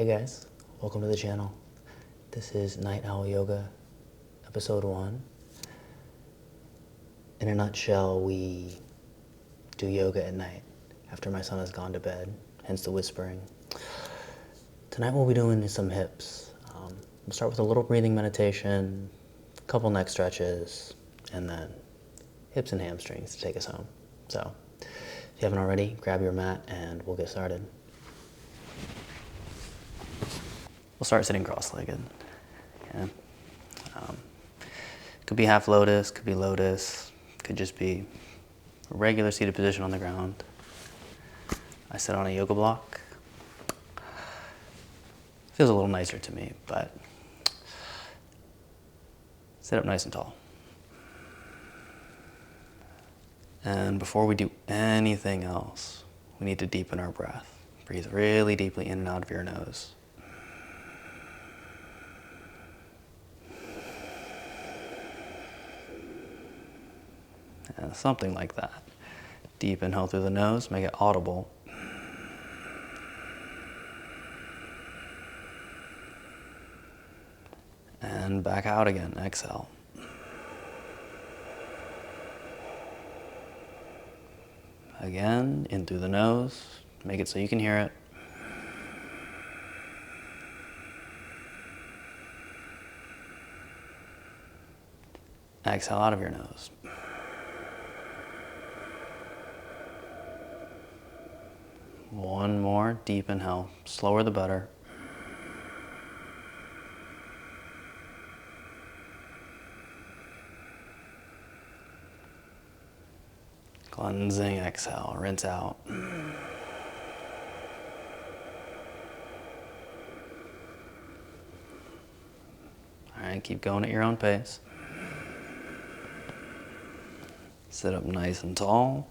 Hey guys, welcome to the channel. This is Night Owl Yoga, episode 1. In a nutshell, we do yoga at night after my son has gone to bed, hence the whispering. Tonight we'll be doing some hips. We'll start with a little breathing meditation, a couple neck stretches, and then hips and hamstrings to take us home. So, if you haven't already, grab your mat and we'll get started. We'll start sitting cross-legged. Yeah. Could be half lotus, could be lotus, could just be a regular seated position on the ground. I sit on a yoga block. Feels a little nicer to me, but sit up nice and tall. And before we do anything else, we need to deepen our breath. Breathe really deeply in and out of your nose. Something like that. Deep inhale through the nose, make it audible. And back out again, exhale. Again, in through the nose, make it so you can hear it. Exhale out of your nose. One more deep inhale, slower the better. Cleansing exhale, rinse out. All right, keep going at your own pace. Sit up nice and tall.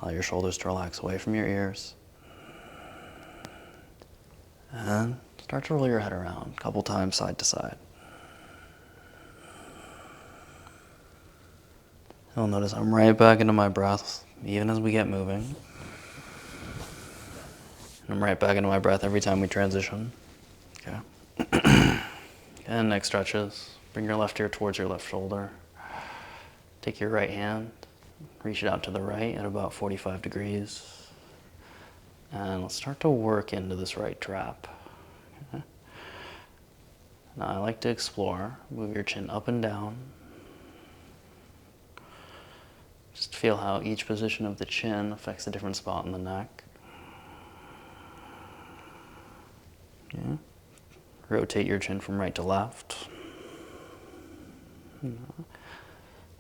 Allow your shoulders to relax away from your ears. And start to roll your head around a couple times side to side. You'll notice I'm right back into my breath, even as we get moving. And I'm right back into my breath every time we transition. Okay. And neck stretches. Bring your left ear towards your left shoulder. Take your right hand, reach it out to the right at about 45 degrees. And let's start to work into this right trap. Okay. Now I like to explore. Move your chin up and down. Just feel how each position of the chin affects a different spot in the neck. Yeah. Rotate your chin from right to left.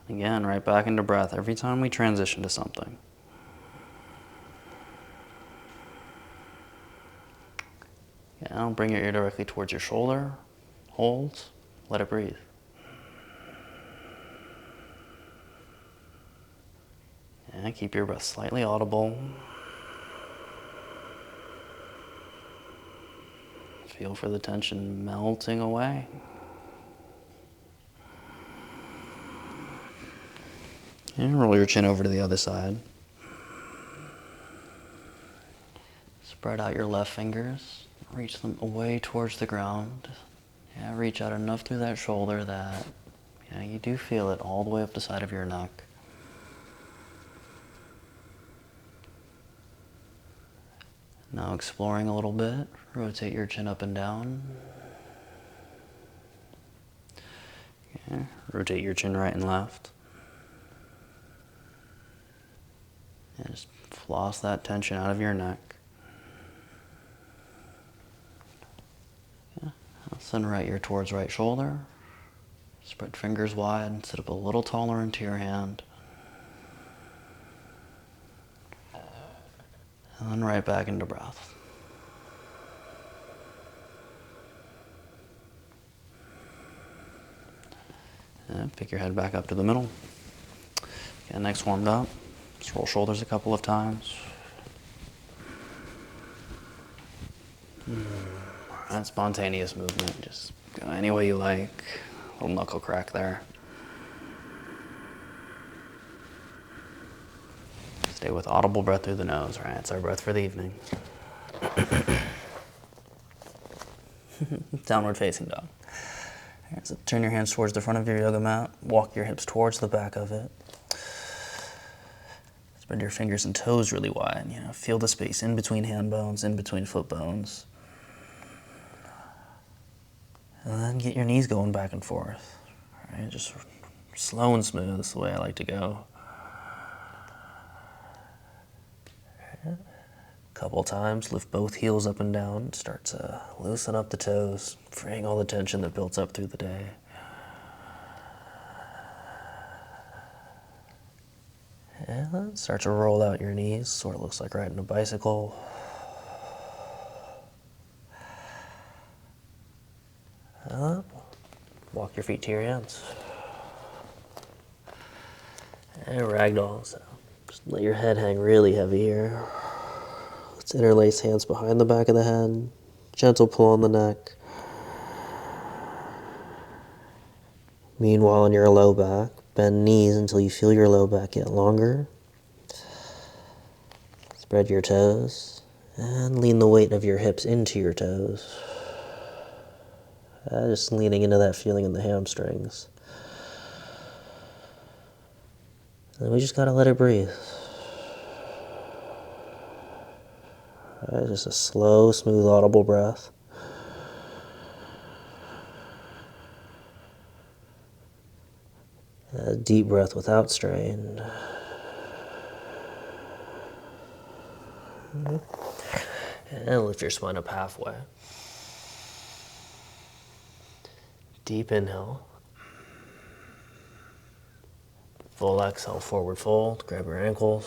Again, right back into breath every time we transition to something. Now bring your ear directly towards your shoulder. Hold. Let it breathe. And keep your breath slightly audible. Feel for the tension melting away. And roll your chin over to the other side. Spread out your left fingers. Reach them away towards the ground. Yeah, reach out enough through that shoulder that you do feel it all the way up the side of your neck. Now exploring a little bit, rotate your chin up and down. Okay. Rotate your chin right and left. And just floss that tension out of your neck. Okay. Now send right ear towards right shoulder. Spread fingers wide, sit up a little taller into your hand. And then right back into breath. And pick your head back up to the middle. Okay, next warmed up. Just roll shoulders a couple of times. Alright, spontaneous movement. Just go any way you like. Little knuckle crack there. Stay with audible breath through the nose, right? It's our breath for the evening. Downward facing dog. Right, so turn your hands towards the front of your yoga mat. Walk your hips towards the back of it. Spread your fingers and toes really wide. Feel the space in between hand bones, in between foot bones. And then get your knees going back and forth. All right, just slow and smooth is the way I like to go. Couple times, lift both heels up and down. Start to loosen up the toes, freeing all the tension that builds up through the day. And then start to roll out your knees, sort of looks like riding a bicycle. Walk your feet to your hands. And ragdoll, so just let your head hang really heavy here. Let's interlace hands behind the back of the head. Gentle pull on the neck. Meanwhile, in your low back, bend knees until you feel your low back get longer. Spread your toes and lean the weight of your hips into your toes. Just leaning into that feeling in the hamstrings. And we just gotta let it breathe. Just a slow, smooth, audible breath. A deep breath without strain. And lift your spine up halfway. Deep inhale. Full exhale, forward fold. Grab your ankles.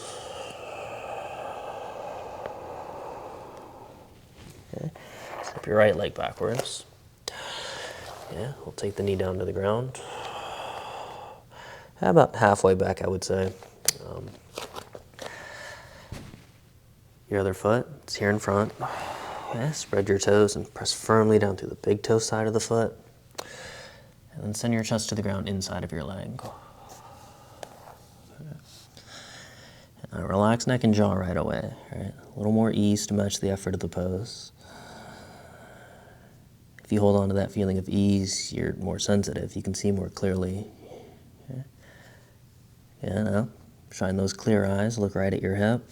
Okay. Step your right leg backwards. We'll take the knee down to the ground. About halfway back, I would say. Your other foot is here in front. Spread your toes and press firmly down through the big toe side of the foot. And then send your chest to the ground inside of your leg. Relax neck and jaw right away. Right? A little more ease to match the effort of the pose. If you hold on to that feeling of ease, you're more sensitive. You can see more clearly. Now, shine those clear eyes. Look right at your hip.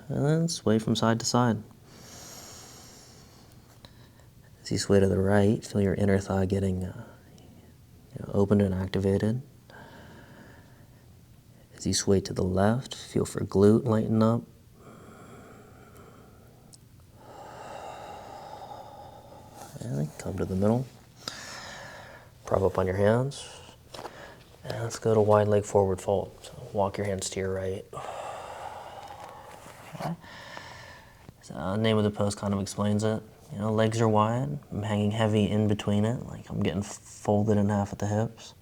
And then sway from side to side. As you sway to the right, feel your inner thigh getting opened and activated. As you sway to the left, feel for glute lighten up. And then come to the middle. Prop up on your hands. And let's go to wide leg forward fold. So walk your hands to your right. Okay. So the name of the pose kind of explains it. Legs are wide. I'm hanging heavy in between it, like I'm getting folded in half at the hips.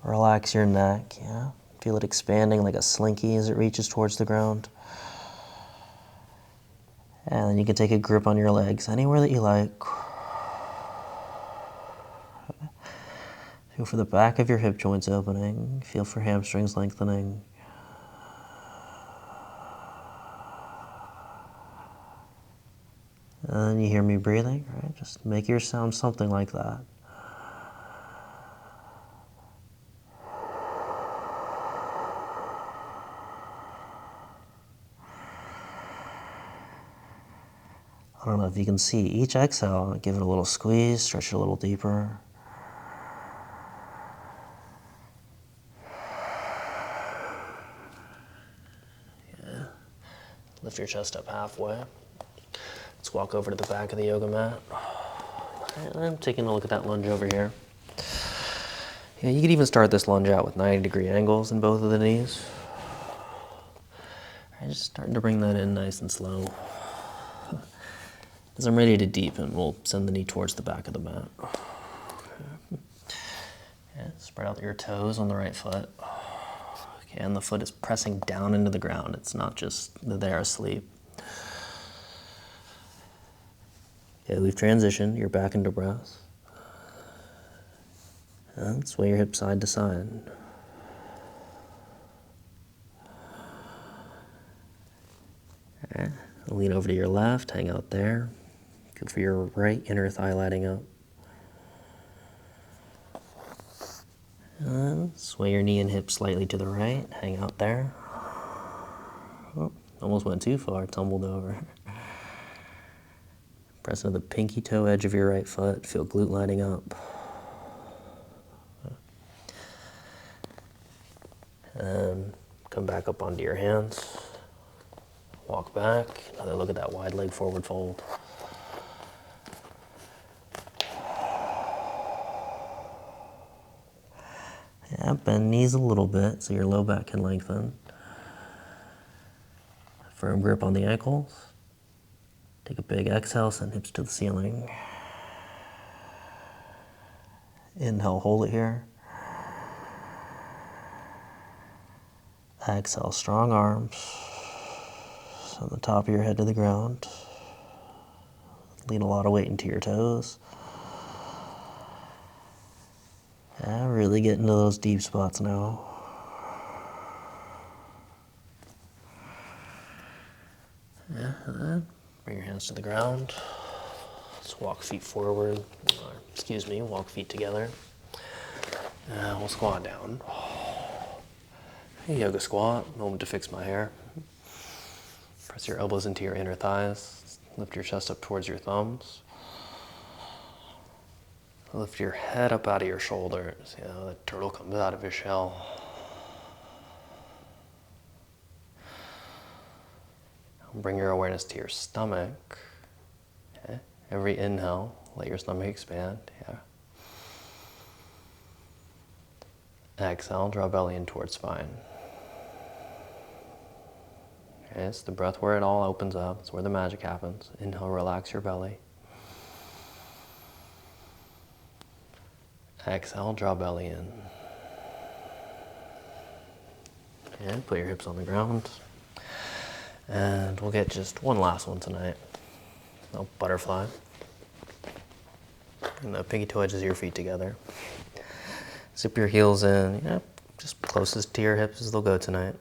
Relax your neck, Feel it expanding like a slinky as it reaches towards the ground. And then you can take a grip on your legs anywhere that you like. Feel for the back of your hip joints opening. Feel for hamstrings lengthening. And you hear me breathing, right? Just make your sound something like that. I don't know if you can see each exhale, give it a little squeeze, stretch it a little deeper. Lift your chest up halfway. Let's walk over to the back of the yoga mat. And I'm taking a look at that lunge over here. You could even start this lunge out with 90-degree angles in both of the knees. Just starting to bring that in nice and slow. As I'm ready to deepen, we'll send the knee towards the back of the mat. Spread out your toes on the right foot. And the foot is pressing down into the ground. It's not just there asleep. Okay, we've transitioned. You're back into breath. And sway your hips side to side. Okay. Lean over to your left, hang out there. Feel for your right inner thigh lighting up. Sway your knee and hip slightly to the right. Hang out there. Oh, almost went too far, tumbled over. Press into the pinky toe edge of your right foot. Feel glute lighting up. And come back up onto your hands. Walk back. Another look at that wide leg forward fold. Yeah, bend knees a little bit so your low back can lengthen. Firm grip on the ankles. Take a big exhale, send hips to the ceiling. Inhale, hold it here. Exhale, strong arms. Send the top of your head to the ground. Lean a lot of weight into your toes. Yeah, really get into those deep spots now. Yeah, and then bring your hands to the ground. Let's walk feet forward. Walk feet together. We'll squat down. Yoga squat, moment to fix my hair. Press your elbows into your inner thighs. Lift your chest up towards your thumbs. Lift your head up out of your shoulders. The turtle comes out of your shell. Bring your awareness to your stomach. Okay. Every inhale, let your stomach expand. Yeah. Exhale, draw belly in towards spine. Okay, it's the breath where it all opens up. It's where the magic happens. Inhale, relax your belly. Exhale, draw belly in. And put your hips on the ground. And we'll get just one last one tonight. A butterfly. And the pinky toe edges of your feet together. Zip your heels in, just closest to your hips as they'll go tonight.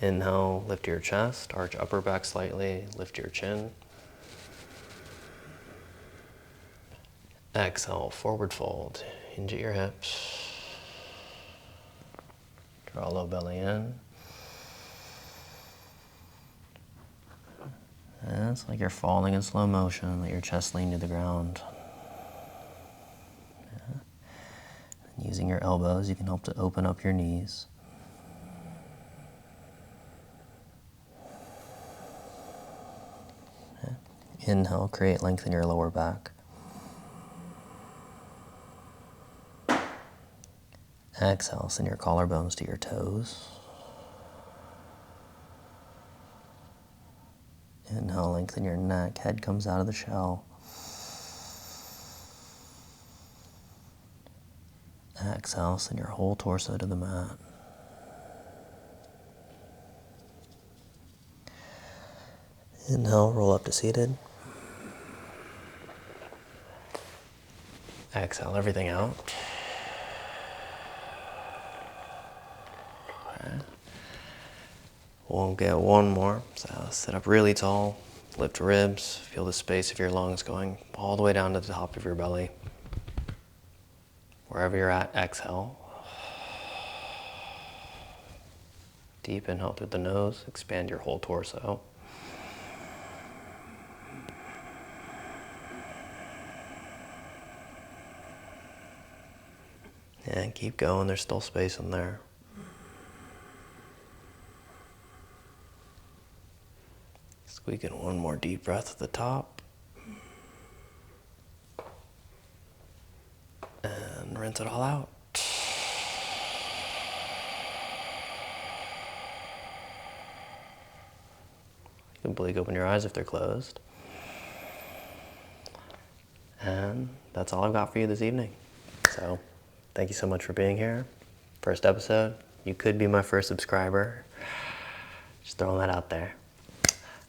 Inhale, lift your chest, arch upper back slightly, lift your chin. Exhale, forward fold, hinge at your hips. Draw low belly in. And it's like you're falling in slow motion, let your chest lean to the ground. Yeah. And using your elbows, you can help to open up your knees. Yeah. Inhale, create length in your lower back. Exhale, send your collarbones to your toes. Inhale, lengthen your neck, head comes out of the shell. Exhale, send your whole torso to the mat. Inhale, roll up to seated. Exhale everything out. Okay. We'll get one more. So sit up really tall, lift ribs, feel the space of your lungs going all the way down to the top of your belly. Wherever you're at, exhale. Deep inhale through the nose, expand your whole torso. And keep going, there's still space in there. Squeak in one more deep breath at the top. And rinse it all out. You can blink open your eyes if they're closed. And that's all I've got for you this evening. So, thank you so much for being here. First episode. You could be my first subscriber. Just throwing that out there.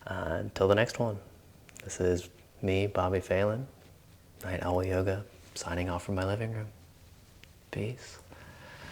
Until the next one. This is me, Bobby Phelan, Night Owl Yoga, signing off from my living room. Peace.